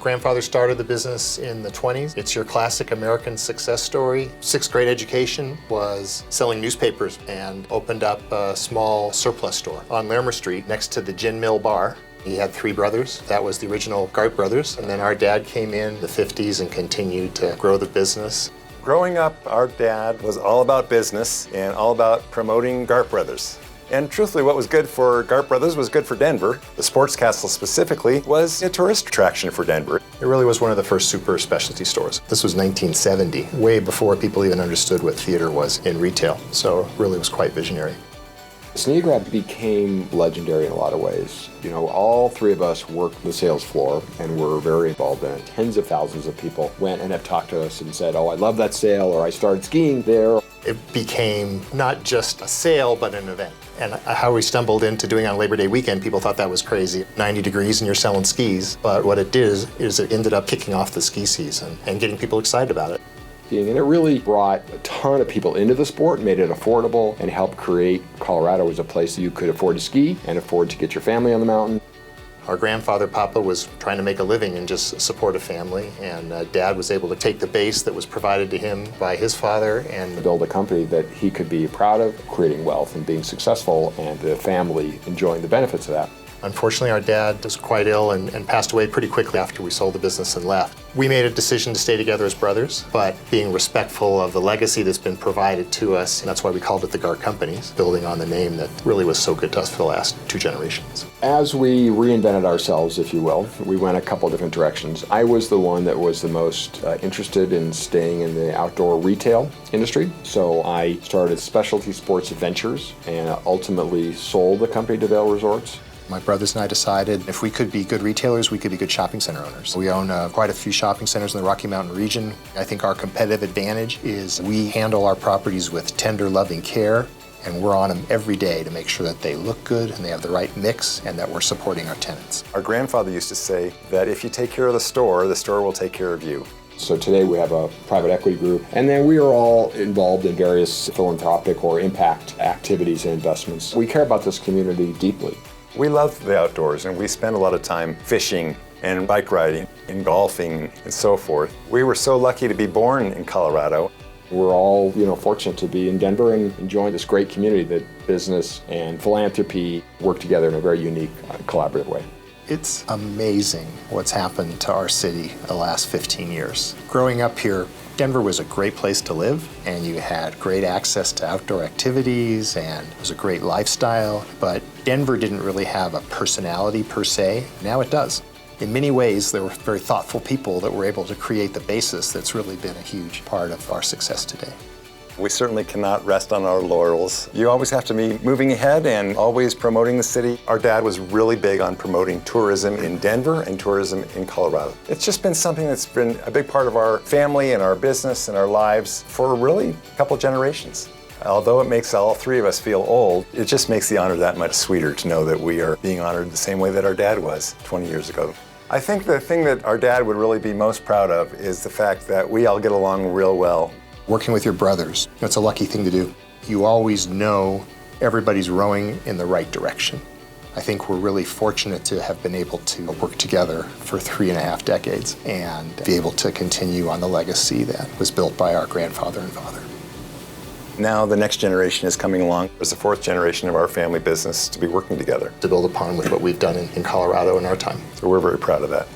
Grandfather started the business in the 20s. It's your classic American success story. Sixth grade education was selling newspapers and opened up a small surplus store on Larimer Street next to the Gin Mill Bar. He had three brothers. That was the original Gart brothers. And then our dad came in the 50s and continued to grow the business. Growing up, our dad was all about business and all about promoting Gart brothers. And truthfully, what was good for Gart brothers was good for Denver. The Sports Castle specifically was a tourist attraction for Denver. It really was one of the first super specialty stores. This was 1970, way before people even understood what theater was in retail. So it really was quite visionary. Sneagrab became legendary in a lot of ways. You know, all three of us worked the sales floor and were very involved in it. Tens of thousands of people went and have talked to us and said, oh, I love that sale, or I started skiing there. It became not just a sale, but an event. And how we stumbled into doing it on Labor Day weekend, people thought that was crazy. 90 degrees and you're selling skis. But what it did is it ended up kicking off the ski season and getting people excited about it. And it really brought a ton of people into the sport, made it affordable, and helped create Colorado as a place that you could afford to ski and afford to get your family on the mountain. Our grandfather, Papa, was trying to make a living and just support a family, and Dad was able to take the base that was provided to him by his father and build a company that he could be proud of, creating wealth and being successful, and the family enjoying the benefits of that. Unfortunately, our dad was quite ill and passed away pretty quickly after we sold the business and left. We made a decision to stay together as brothers, but being respectful of the legacy that's been provided to us, and that's why we called it the Gart Companies, building on the name that really was so good to us for the last two generations. As we reinvented ourselves, if you will, we went a couple different directions. I was the one that was the most interested in staying in the outdoor retail industry, so I started Specialty Sports Adventures and ultimately sold the company to Vail Resorts. My brothers and I decided if we could be good retailers, we could be good shopping center owners. We own quite a few shopping centers in the Rocky Mountain region. I think our competitive advantage is we handle our properties with tender, loving care, and we're on them every day to make sure that they look good and they have the right mix and that we're supporting our tenants. Our grandfather used to say that if you take care of the store will take care of you. So today we have a private equity group, and then we are all involved in various philanthropic or impact activities and investments. We care about this community deeply. We love the outdoors, and we spend a lot of time fishing and bike riding and golfing and so forth. We were so lucky to be born in Colorado. We're all, fortunate to be in Denver and enjoying this great community that business and philanthropy work together in a very unique, collaborative way. It's amazing what's happened to our city the last 15 years. Growing up here, Denver was a great place to live, and you had great access to outdoor activities, and it was a great lifestyle, but Denver didn't really have a personality per se. Now it does. In many ways, there were very thoughtful people that were able to create the basis that's really been a huge part of our success today. We certainly cannot rest on our laurels. You always have to be moving ahead and always promoting the city. Our dad was really big on promoting tourism in Denver and tourism in Colorado. It's just been something that's been a big part of our family and our business and our lives for really a couple generations. Although it makes all three of us feel old, it just makes the honor that much sweeter to know that we are being honored the same way that our dad was 20 years ago. I think the thing that our dad would really be most proud of is the fact that we all get along real well. Working with your brothers, it's a lucky thing to do. You always know everybody's rowing in the right direction. I think we're really fortunate to have been able to work together for 3.5 decades and be able to continue on the legacy that was built by our grandfather and father. Now the next generation is coming along. There's the fourth generation of our family business to be working together. To build upon with what we've done in Colorado in our time. So we're very proud of that.